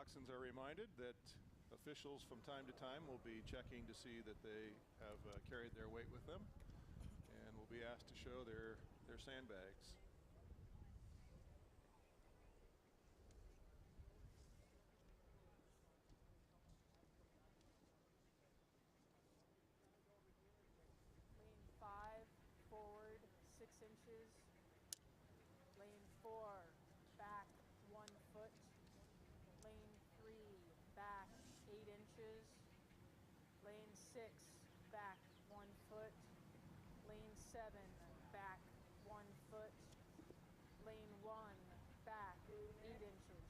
coxswains are reminded that officials from time to time will be checking to see that they have carried their weight with them, and will be asked to show their sandbags. Lane 5, forward 6 inches. Lane 4, back 1 foot. Lane 3, back 8 inches. Lane 6, back 1 foot. Lane 7, back 1 foot. Lane 1, back 8 inches.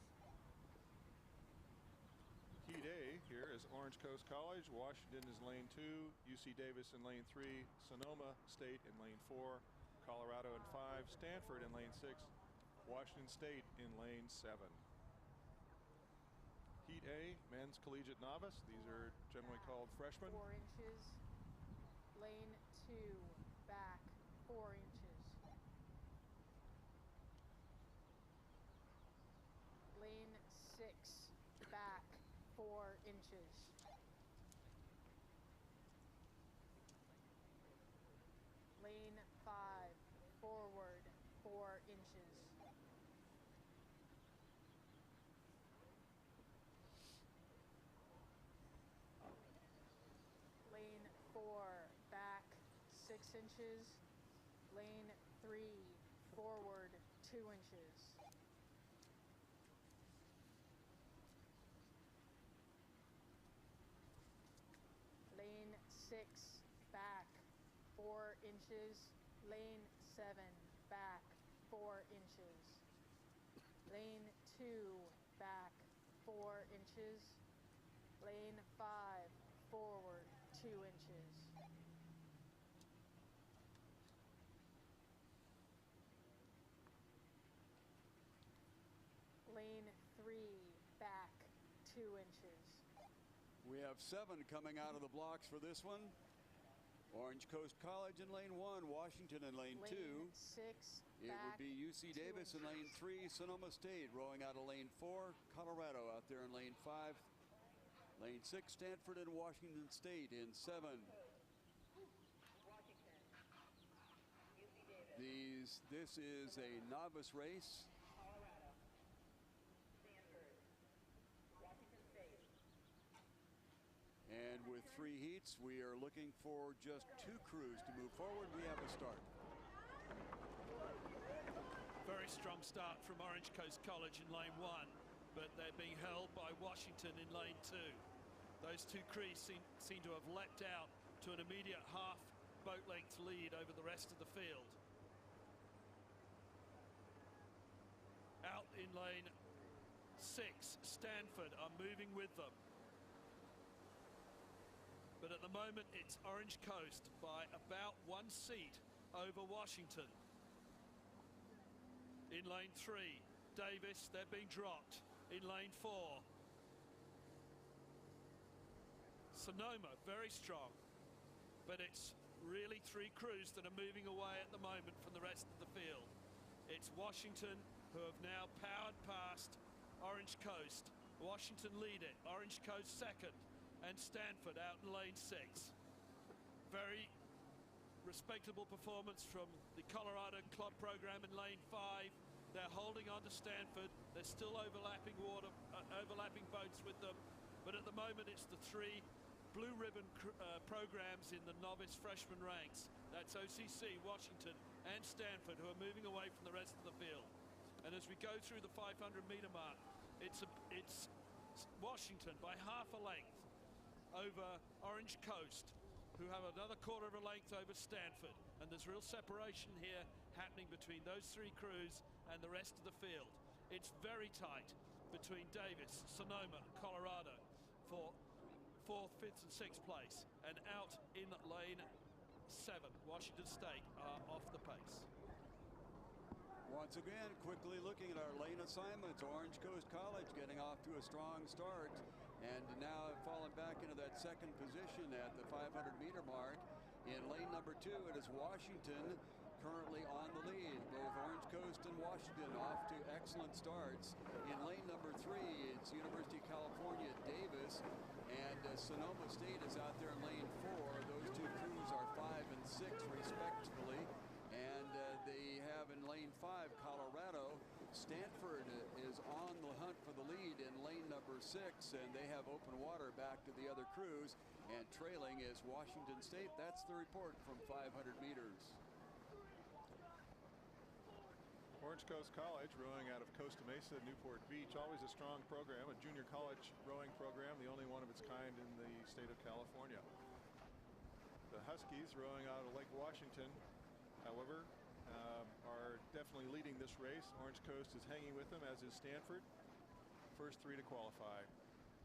Heat A here is Orange Coast College. Washington is lane 2. UC Davis in lane 3. Sonoma State in lane 4. Colorado in 5. Stanford in lane 6. Washington State in lane 7. Heat A, men's collegiate novice. These are generally called freshmen. 4 inches. Lane 2, back 4 inches. Lane 6, back 4 inches. Lane 5, forward 4 inches. Lane 4, back 6 inches. Lane 3, forward 2 inches. Lane 6, back 4 inches. Lane 7, back 4 inches. Lane 2, back 4 inches. Lane 5, forward 2 inches. Lane 3, back 2 inches. We have 7 coming out of the blocks for this one. Orange Coast College in lane 1, Washington in lane 2. Lane 6, it would be UC Davis in lane 3, Sonoma State rolling out of lane 4, Colorado out there in lane 5. Lane 6, Stanford and Washington State in 7. This is a novice race. Colorado, Stanford, Washington State. And with 3 heats, we are looking for just 2 crews to move forward. We have a start. Very strong start from Orange Coast College in lane 1, but they're being held by Washington in lane 2. Those 2 crews seem to have leapt out to an immediate half boat length lead over the rest of the field. Out in lane 6, Stanford are moving with them. But at the moment, it's Orange Coast by about 1 seat over Washington. In lane 3, Davis, they're being dropped. In lane 4, Sonoma, very strong. But it's really 3 crews that are moving away at the moment from the rest of the field. It's Washington, who have now powered past Orange Coast. Washington lead it, Orange Coast second, and Stanford out in lane 6. Very respectable performance from the Colorado Club program in lane 5. They're holding on to Stanford. They're still overlapping boats with them. But at the moment, it's the 3 blue ribbon programs in the novice freshman ranks. That's OCC, Washington, and Stanford, who are moving away from the rest of the field. And as we go through the 500-meter mark, it's Washington by half a length over Orange Coast, who have another quarter of a length over Stanford. And there's real separation here happening between those 3 crews and the rest of the field. It's very tight between Davis, Sonoma, and Colorado for 4th, 5th, and 6th place. And out in lane 7, Washington State are off the pace. Once again, quickly looking at our lane assignments, Orange Coast College getting off to a strong start and now have fallen back into that 2nd position at the 500-meter mark. In lane number 2, it is Washington currently on the lead. Both Orange Coast and Washington off to excellent starts. In lane number 3, it's University of California, Davis, and Sonoma State is out there in lane 4. Those two crews are 5 and 6 respectively. And they have in lane 5, Colorado. Stanford is on the hunt for the lead in lane number 6, and they have open water back to the other crews. And trailing is Washington State. That's the report from 500 meters. Orange Coast College, rowing out of Costa Mesa, Newport Beach, always a strong program, a junior college rowing program, the only one of its kind in the state of California. The Huskies, rowing out of Lake Washington, however, are definitely leading this race. Orange Coast is hanging with them, as is Stanford. First 3 to qualify.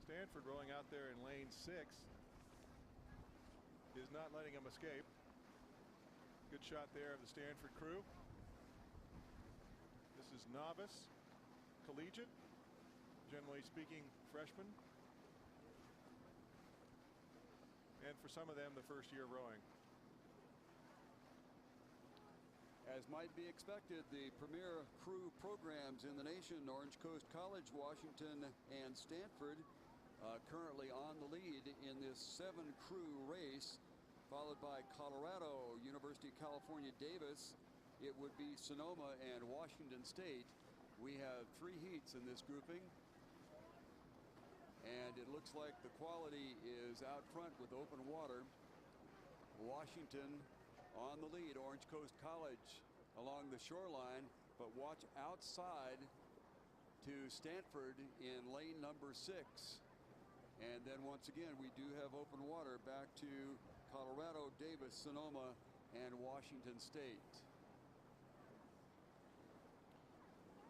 Stanford rowing out there in lane 6 is not letting them escape. Good shot there of the Stanford crew. This is Novice, Collegiate, generally speaking freshman, and for some of them the first year rowing. As might be expected, the premier crew programs in the nation, Orange Coast College, Washington, and Stanford, currently on the lead in this 7-crew race, followed by Colorado, University of California, Davis. It would be Sonoma and Washington State. We have 3 heats in this grouping, and it looks like the quality is out front with open water. Washington on the lead, Orange Coast College along the shoreline, but watch outside to Stanford in lane number 6. And then once again, we do have open water back to Colorado, Davis, Sonoma, and Washington State.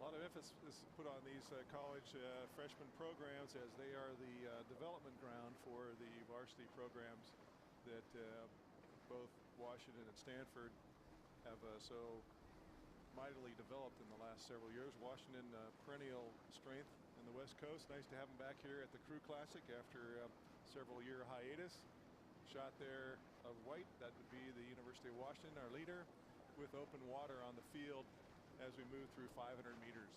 A lot of emphasis is put on these college freshman programs, as they are the development ground for the varsity programs that both Washington and Stanford have so mightily developed in the last several years. Washington, perennial strength in the West Coast. Nice to have them back here at the Crew Classic after several year hiatus. Shot there of white, that would be the University of Washington, our leader, with open water on the field as we move through 500 meters.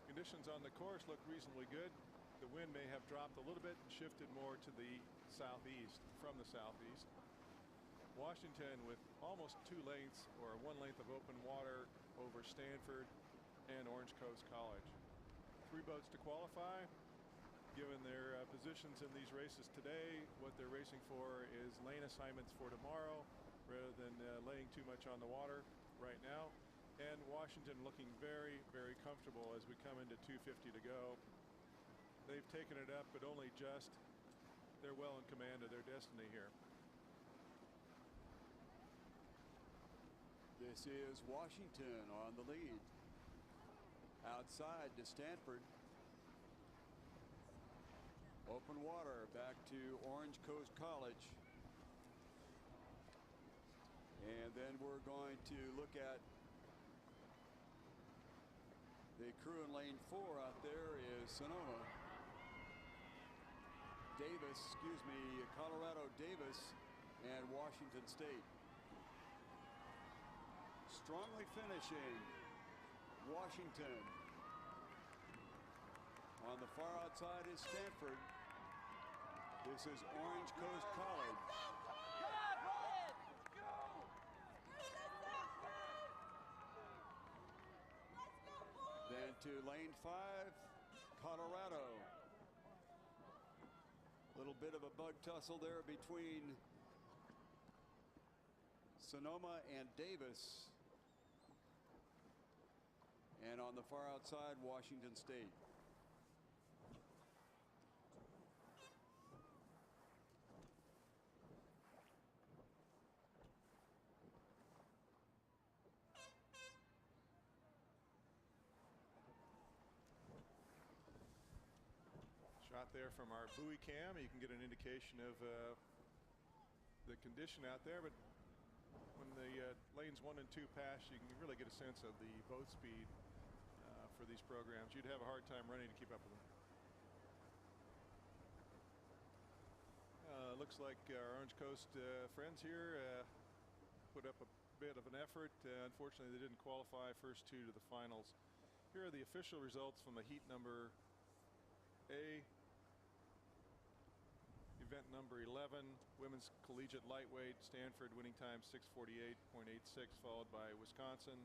Conditions on the course look reasonably good. The wind may have dropped a little bit and shifted more to the southeast, from the southeast. Washington with almost 2 lengths or 1 length of open water over Stanford and Orange Coast College. 3 boats to qualify. Given their positions in these races today, what they're racing for is lane assignments for tomorrow rather than laying too much on the water right now. And Washington looking very, very comfortable as we come into 250 to go. They've taken it up, but only just. They're well in command of their destiny here. This is Washington on the lead. Outside to Stanford. Open water back to Orange Coast College. And then we're going to look at the crew in lane 4 out there is Sonoma. Davis, Colorado, Davis, and Washington State. Strongly finishing, Washington. On the far outside is Stanford. This is Orange Coast College. Then to lane 5, Colorado. Little bit of a bug tussle there between Sonoma and Davis. And on the far outside, Washington State. Shot there from our buoy cam. You can get an indication of the condition out there, but when the lanes 1 and 2 pass, you can really get a sense of the boat speed for these programs. You'd have a hard time running to keep up with them. Looks like our Orange Coast friends here put up a bit of an effort. Unfortunately, they didn't qualify first two to the finals. Here are the official results from the heat number A. Event number 11, women's collegiate lightweight, Stanford winning time 6:48.86, followed by Wisconsin,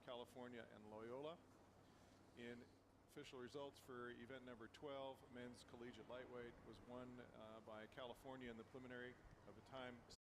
California, and Loyola. In official results for event number 12, men's collegiate lightweight, was won by California in the preliminary of a time